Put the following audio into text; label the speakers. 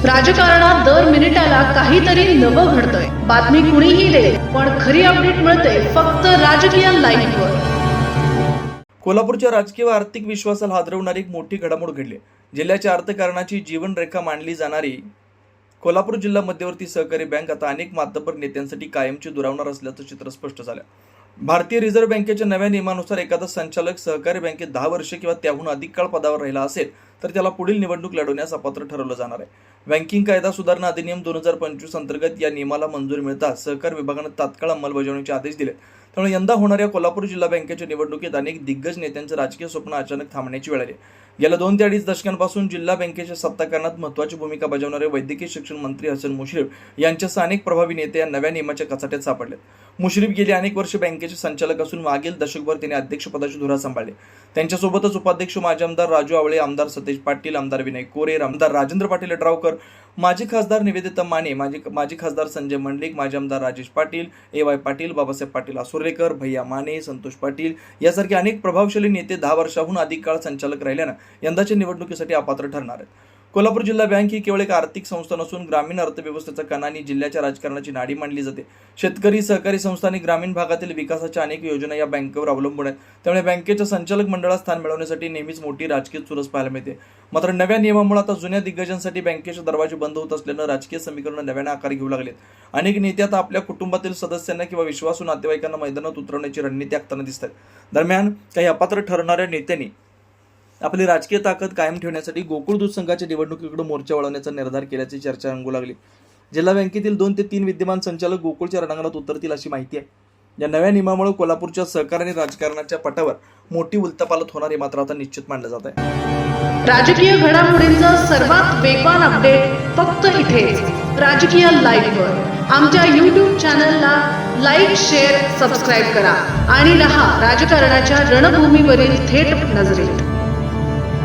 Speaker 1: राजकारणात दर मिनिटाला काहीतरी नवं घडतंय। बातमी कुणीही दे, पण खरी अपडेट मिळते फक्त राजकीय लाईव्हवर।
Speaker 2: कोल्हापूरच्या राजकीय व आर्थिक विश्वासाला हादरवणारी एक मोठी घडामोड घडली। जिल्ह्याच्या अर्थकारणाची जीवनरेखा मांडली जाणारी कोल्हापूर जिल्हा मध्यवर्ती सहकारी बँक आता अनेक मातब्बर नेत्यांसाठी कायमची दुरावणार असल्याचं चित्र स्पष्ट झालं। भारतीय रिझर्व्ह बँकेच्या नव्या नियमानुसार एखादा संचालक सहकारी बँकेत 10 वर्षे किंवा त्याहून अधिक काळ पदावर राहिला असेल तर त्याला पुढील निवडणूक लढवण्यास अपात्र ठरवलं जाणार आहे। बँकिंग कायदा सुधारणा अधिनियम 2025 अंतर्गत या नियमाला मंजुरी मिळताच सहकार विभागाने तात्काळ अंमलबजावणीचे आदेश दिले। त्यामुळे यंदा होणाऱ्या कोल्हापूर जिल्हा बँकेच्या निवडणुकीत अनेक दिग्गज नेत्यांचं राजकीय स्वप्न अचानक थांबण्याची वेळ आली। गेल्या 2 ते 2.5 दशकांपासून जिल्हा बँकेच्या सत्ताकरणात महत्त्वाची भूमिका बजावणारे वैद्यकीय शिक्षण मंत्री हसन मुश्रीफ यांच्यासह अनेक प्रभावी नेते या नव्या नियमाच्या कचाट्यात सापडले। मुश्रीफ गेली अनेक वर्षे बँकेचे संचालक असून मागील दशकभर त्यांनी अध्यक्षपदाची धुरा सांभाळली। त्यांच्यासोबतच उपाध्यक्ष माजी आमदार राजू आवळे, आमदार सतेज पाटील, आमदार विनय कोरे, आमदार राजेंद्र पाटील यड्रावकर, माजी खासदार निवेदिता माने, माजी खासदार संजय मंडलिक, माजी आमदार राजेश पाटील, ए.वाय. पाटील, बाबासाहेब पाटील आसुर्रेकर, भैया माने, संतोष पाटील यासारखे अनेक प्रभावशाली नेते 10 वर्षांहून अधिक काळ संचालक राहिल्यानं यंदाच्या निवडणुकीसाठी अपात्र ठरणार आहेत। कोल्हापूर जिल्हा बँक ही केवळ एक आर्थिक संस्था नसून ग्रामीण अर्थव्यवस्थेचा कणा आणि जिल्ह्याच्या राजकारणाची नाडी मानली जाते। शेतकरी, सहकारी संस्था आणि ग्रामीण भागातील विकासाच्या अनेक योजना या बँकेवर अवलंबून आहेत। त्यामुळे बँकेच्या संचालक मंडळात स्थान मिळवण्यासाठी नेहमीच मोठी राजकीय चुरस पाहायला मिळते। मात्र नव्या नियमामुळे आता जुन्या दिग्गजांसाठी बँकेचे दरवाजे बंद होत असल्यानं राजकीय समीकरण नव्याने आकार घेऊ लागलेत। अनेक नेते आता आपल्या कुटुंबातील सदस्यांना किंवा विश्वासू नातेवाईकांना मैदानात उतरवण्याची रणनीती आखताना दिसतात। दरम्यान काही अपात्र ठरणाऱ्या नेत्यांनी आपली राजकीय ताकद कायम ठेवण्यासाठी गोकुळ दूध संघाच्या निवडणुकीकडे मोर्चा वळवण्याचा निर्धार केल्याची चर्चा रंगू लागली। जिल्हा बँकेतील 2 ते 3 विद्यमान संचालक गोकुळच्या रणांगणात उतरतील अशी माहिती आहे। या नव्या नियमामुळे कोल्हापूरच्या सहकार आणि राजकारणाच्या पटावर मोठी उलथापालथ होणार हे मात्र आता निश्चित मानलं जात आहे।
Speaker 1: राजकीय घडामोडींचा सर्वात वेगवान अपडेट फक्त इथेच राजकीय लाईव्हवर। आमच्या YouTube चॅनलला लाईक, शेअर, सबस्क्राईब करा आणि रहा राजकारणाच्या रणभूमीवरील थेट नजरेत।